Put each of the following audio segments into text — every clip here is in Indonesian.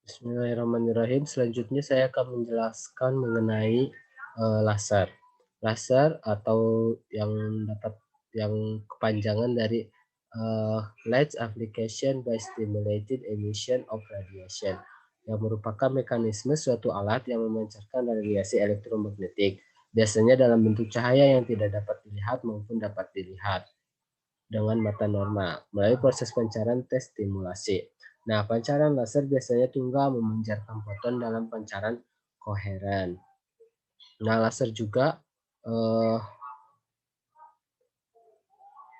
Bismillahirrahmanirrahim. Selanjutnya saya akan menjelaskan mengenai laser. Laser atau yang dapat yang kepanjangan dari Light Application by Stimulated Emission of Radiation, yang merupakan mekanisme suatu alat yang memancarkan radiasi elektromagnetik, biasanya dalam bentuk cahaya yang tidak dapat dilihat maupun dapat dilihat dengan mata normal melalui proses pancaran tes stimulasi. Nah, pancaran laser biasanya tunggal memancarkan foton dalam pancaran koheren. Nah, eh,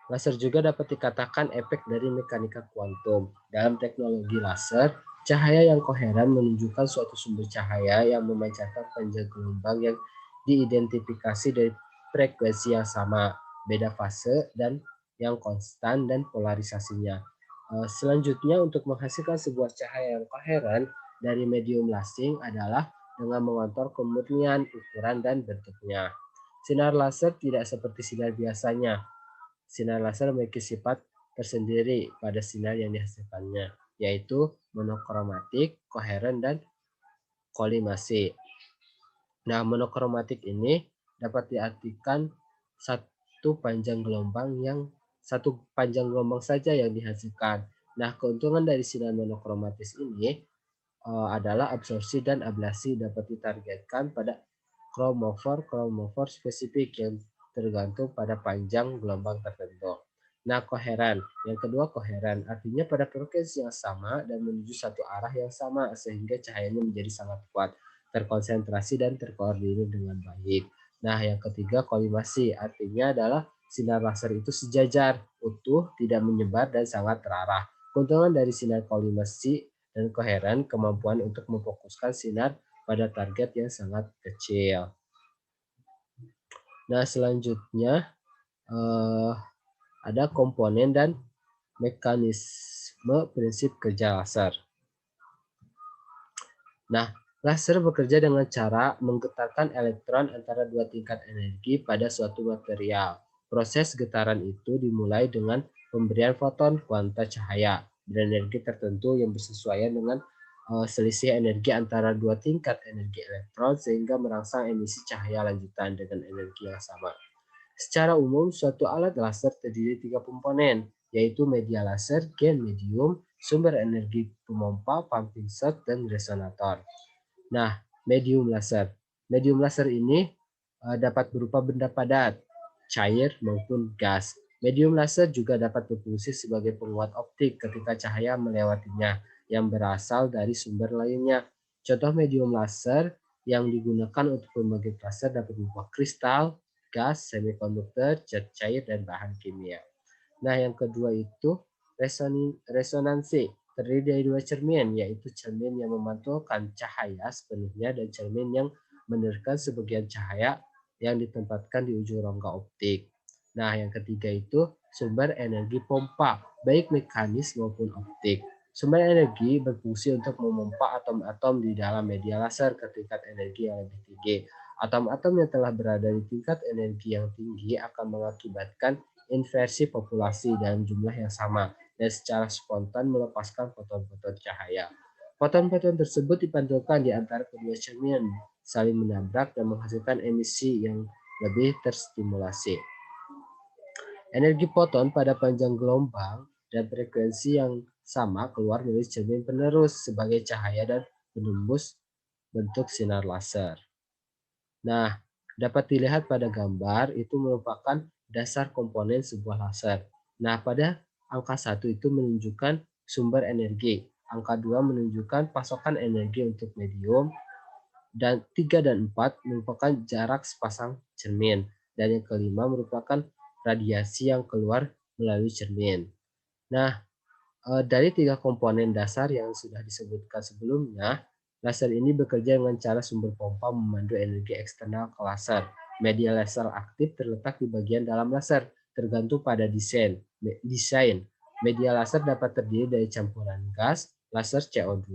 laser juga dapat dikatakan efek dari mekanika kuantum. Dalam teknologi laser, cahaya yang koheren menunjukkan suatu sumber cahaya yang memancarkan panjang gelombang yang diidentifikasi dari frekuensi yang sama, beda fase, dan yang konstan dan polarisasinya. Selanjutnya, untuk menghasilkan sebuah cahaya yang koheren dari medium lasing adalah dengan mengontrol kemurnian, ukuran, dan bentuknya. Sinar laser tidak seperti sinar biasanya. Sinar laser memiliki sifat tersendiri pada sinar yang dihasilkannya, yaitu monokromatik, koheren, dan kolimasi. Nah, monokromatik ini dapat diartikan satu panjang gelombang saja yang dihasilkan. Nah, keuntungan dari sinar monokromatis ini adalah absorpsi dan ablasi dapat ditargetkan pada kromofor spesifik yang tergantung pada panjang gelombang tertentu. Nah, koheren. Yang kedua, koheren artinya pada frekuensi yang sama dan menuju satu arah yang sama sehingga cahayanya menjadi sangat kuat, terkonsentrasi dan terkoordinir dengan baik. Nah, yang ketiga, kolimasi artinya adalah sinar laser itu sejajar, utuh, tidak menyebar dan sangat terarah. Keuntungan dari sinar kolimasi dan koheren kemampuan untuk memfokuskan sinar pada target yang sangat kecil. Nah, selanjutnya eh, ada komponen dan mekanisme prinsip kerja laser. Nah, laser bekerja dengan cara menggetarkan elektron antara dua tingkat energi pada suatu material. Proses getaran itu dimulai dengan pemberian foton kuanta cahaya berenergi tertentu yang bersesuaian dengan selisih energi antara dua tingkat energi elektron sehingga merangsang emisi cahaya lanjutan dengan energi yang sama. Secara umum, suatu alat laser terdiri 3 komponen, yaitu media laser, gen medium, sumber energi pemompa, pumping set, dan resonator. Nah, medium laser. Medium laser ini dapat berupa benda padat, cair, maupun gas. Medium laser juga dapat berfungsi sebagai penguat optik ketika cahaya melewatinya yang berasal dari sumber lainnya. Contoh medium laser yang digunakan untuk pembangkit laser dapat berupa kristal, gas, semikonduktor, zat cair, dan bahan kimia. Nah, yang kedua itu resonansi. Terdiri dari dua cermin, yaitu cermin yang memantulkan cahaya sepenuhnya dan cermin yang menerka sebagian cahaya yang ditempatkan di ujung rongga optik. Nah, yang ketiga itu sumber energi pompa, baik mekanis maupun optik. Sumber energi berfungsi untuk memompa atom-atom di dalam media laser ke tingkat energi yang lebih tinggi. Atom-atom yang telah berada di tingkat energi yang tinggi akan mengakibatkan inversi populasi dalam jumlah yang sama dan secara spontan melepaskan foton-foton cahaya. Foton-foton tersebut dipantulkan di antara kedua cermin, saling menabrak dan menghasilkan emisi yang lebih terstimulasi. Energi foton pada panjang gelombang dan frekuensi yang sama keluar dari cermin penerus sebagai cahaya dan menembus bentuk sinar laser. Nah, dapat dilihat pada gambar itu merupakan dasar komponen sebuah laser. Nah, pada angka 1 itu menunjukkan sumber energi, angka 2 menunjukkan pasokan energi untuk medium, dan 3 dan 4 merupakan jarak sepasang cermin, dan yang kelima merupakan radiasi yang keluar melalui cermin. Nah, dari 3 komponen dasar yang sudah disebutkan sebelumnya, laser ini bekerja dengan cara sumber pompa memandu energi eksternal ke laser. Media laser aktif terletak di bagian dalam laser, tergantung pada desain. Media laser dapat terdiri dari campuran gas, laser CO2,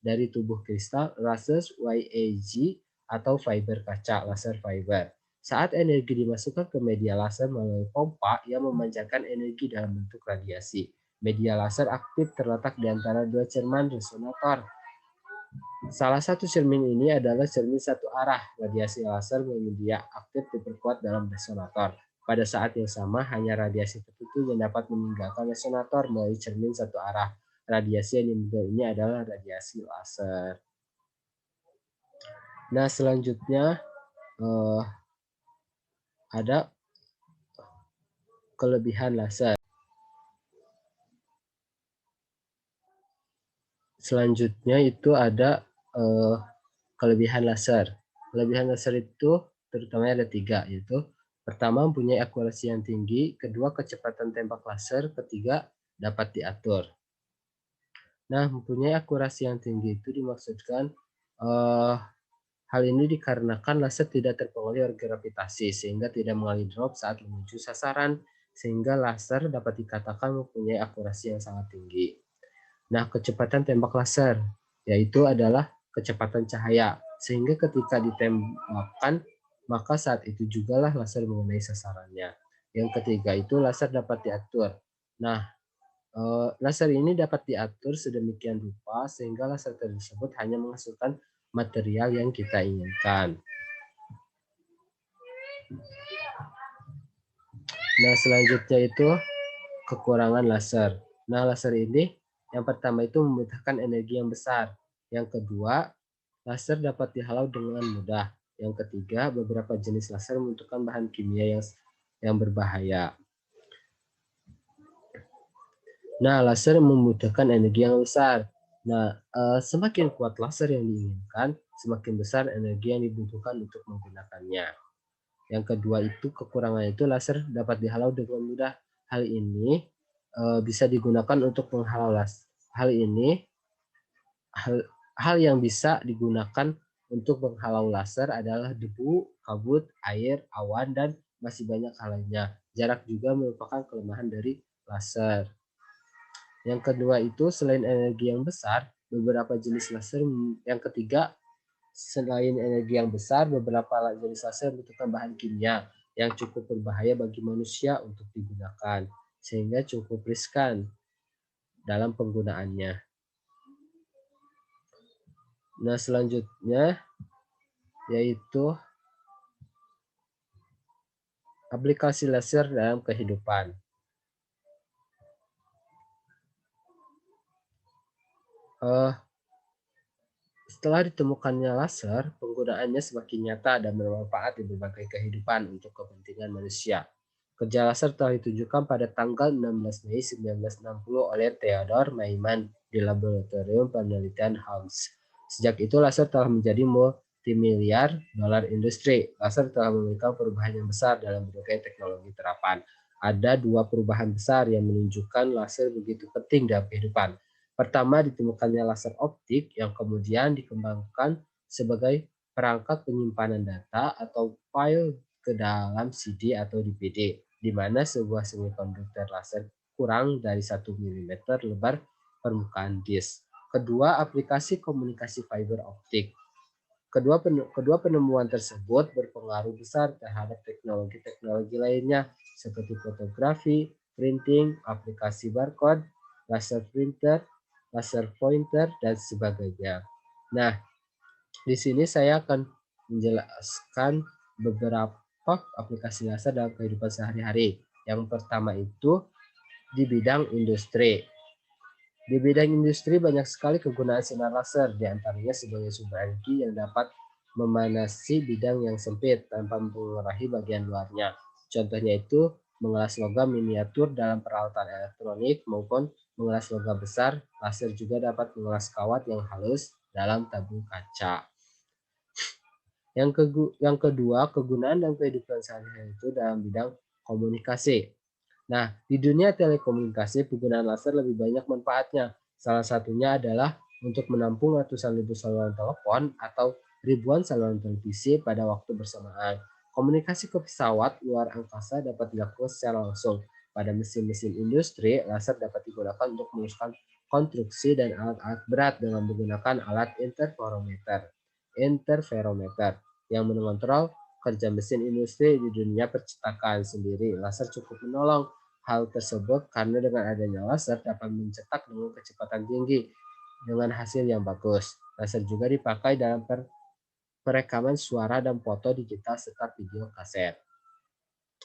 dari tubuh kristal, laser YAG, atau fiber kaca, laser fiber. Saat energi dimasukkan ke media laser melalui pompa yang memancarkan energi dalam bentuk radiasi. Media laser aktif terletak di antara dua cermin resonator. Salah satu cermin ini adalah cermin satu arah. Radiasi laser media aktif diperkuat dalam resonator. Pada saat yang sama, hanya radiasi tertentu yang dapat meninggalkan resonator melalui cermin satu arah. Radiasi yang diambil ini adalah radiasi laser. Nah, selanjutnya ada kelebihan laser. Selanjutnya itu ada kelebihan laser. Kelebihan laser itu terutamanya ada 3, yaitu pertama mempunyai akurasi yang tinggi, kedua kecepatan tembak laser, ketiga dapat diatur. Nah, mempunyai akurasi yang tinggi itu dimaksudkan hal ini dikarenakan laser tidak terpengaruh oleh gravitasi sehingga tidak mengalami drop saat menuju sasaran, sehingga laser dapat dikatakan mempunyai akurasi yang sangat tinggi. Nah, kecepatan tembak laser yaitu adalah kecepatan cahaya, sehingga ketika ditembakkan maka saat itu jugalah laser mengenai sasarannya. Yang ketiga itu laser dapat diatur. Nah, laser ini dapat diatur sedemikian rupa sehingga laser tersebut hanya menghasilkan material yang kita inginkan. Nah, selanjutnya itu kekurangan laser. Nah, laser ini yang pertama itu membutuhkan energi yang besar. Yang kedua, laser dapat dihalau dengan mudah. Yang ketiga, beberapa jenis laser membutuhkan bahan kimia yang berbahaya. Nah, laser membutuhkan energi yang besar. Nah, semakin kuat laser yang diinginkan, semakin besar energi yang dibutuhkan untuk menggunakannya. Yang kedua itu kekurangan itu laser dapat dihalau dengan mudah. Hal ini bisa digunakan untuk menghalau laser. Hal yang bisa digunakan untuk menghalau laser adalah debu, kabut, air, awan, dan masih banyak hal lainnya. Jarak juga merupakan kelemahan dari laser. Yang kedua itu selain energi yang besar, beberapa jenis laser. Yang ketiga, selain energi yang besar, beberapa jenis laser membutuhkan bahan kimia yang cukup berbahaya bagi manusia untuk digunakan, sehingga cukup riskan dalam penggunaannya. Nah, selanjutnya yaitu aplikasi laser dalam kehidupan. Setelah ditemukannya laser, penggunaannya semakin nyata dan bermanfaat di berbagai kehidupan untuk kepentingan manusia. Kerja laser telah ditunjukkan pada tanggal 16 Mei 1960 oleh Theodor Maiman di Laboratorium Penelitian Helms. Sejak itu laser telah menjadi multimiliar dolar industri. Laser telah memberikan perubahan yang besar dalam berbagai teknologi terapan. Ada 2 perubahan besar yang menunjukkan laser begitu penting dalam kehidupan. Pertama, ditemukannya laser optik yang kemudian dikembangkan sebagai perangkat penyimpanan data atau file ke dalam CD atau DVD, di mana sebuah semikonduktor laser kurang dari 1 mm lebar permukaan disk. Kedua, aplikasi komunikasi fiber optik. Kedua penemuan tersebut berpengaruh besar terhadap teknologi-teknologi lainnya seperti fotografi, printing, aplikasi barcode, laser printer, laser pointer, dan sebagainya. Nah, di sini saya akan menjelaskan beberapa aplikasi laser dalam kehidupan sehari-hari. Yang pertama itu di bidang industri. Di bidang industri banyak sekali kegunaan sinar laser, diantaranya sebagai sumber energi yang dapat memanasi bidang yang sempit tanpa mengurangi bagian luarnya. Contohnya itu mengelas logam miniatur dalam peralatan elektronik maupun mengelas logam besar. Laser juga dapat mengelas kawat yang halus dalam tabung kaca. Yang kedua, kegunaan dalam kehidupan sehari-hari itu dalam bidang komunikasi. Nah, di dunia telekomunikasi penggunaan laser lebih banyak manfaatnya. Salah satunya adalah untuk menampung ratusan ribu saluran telepon atau ribuan saluran televisi pada waktu bersamaan. Komunikasi ke pesawat luar angkasa dapat dilakukan secara langsung. Pada mesin-mesin industri, laser dapat digunakan untuk meluruskan konstruksi dan alat-alat berat dengan menggunakan alat interferometer yang mengontrol kerja mesin industri di dunia percetakan sendiri. Laser cukup menolong hal tersebut karena dengan adanya laser dapat mencetak dengan kecepatan tinggi dengan hasil yang bagus. Laser juga dipakai dalam perekaman suara dan foto digital serta video kaset.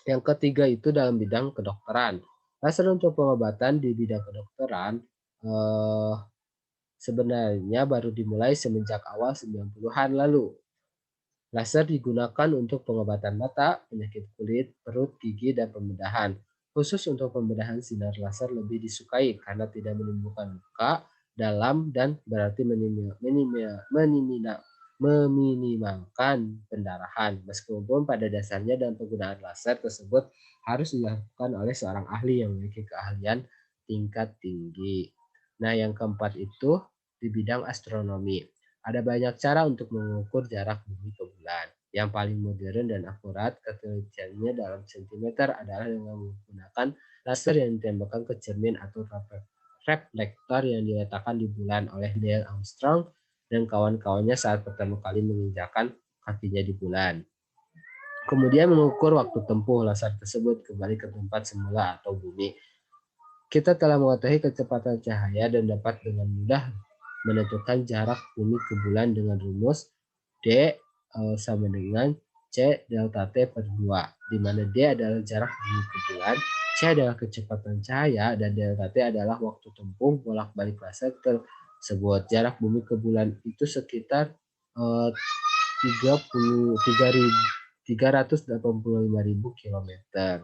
Yang ketiga itu dalam bidang kedokteran. Laser untuk pengobatan di bidang kedokteran eh, sebenarnya baru dimulai semenjak awal 90-an lalu. Laser digunakan untuk pengobatan mata, penyakit kulit, perut, gigi, dan pembedahan. Khusus untuk pembedahan, sinar laser lebih disukai karena tidak menimbulkan luka dalam dan berarti meminimalkan pendarahan. Meskipun pada dasarnya dan penggunaan laser tersebut harus dilakukan oleh seorang ahli yang memiliki keahlian tingkat tinggi. Nah, yang keempat itu di bidang astronomi. Ada banyak cara untuk mengukur jarak bumi ke bulan. Yang paling modern dan akurat ketelitiannya dalam sentimeter adalah dengan menggunakan laser yang ditembakkan ke cermin atau reflektor yang diletakkan di bulan oleh Neil Armstrong dan kawan-kawannya saat pertama kali menginjakan kakinya di bulan. Kemudian mengukur waktu tempuh laser tersebut kembali ke tempat semula atau bumi. Kita telah mengetahui kecepatan cahaya dan dapat dengan mudah menentukan jarak bumi ke bulan dengan rumus D sama dengan C delta T per 2, di mana D adalah jarak bumi ke bulan, C adalah kecepatan cahaya, dan delta T adalah waktu tempuh bolak-balik laser tersebut. Jarak bumi ke bulan itu sekitar 385.000 kilometer.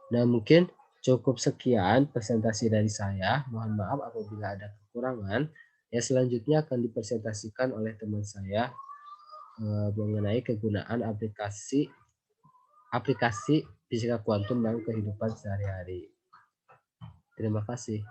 Nah, mungkin cukup sekian presentasi dari saya. Mohon maaf apabila ada kekurangan. Ya, selanjutnya akan dipresentasikan oleh teman saya mengenai kegunaan aplikasi aplikasi fisika kuantum dalam kehidupan sehari-hari. Terima kasih.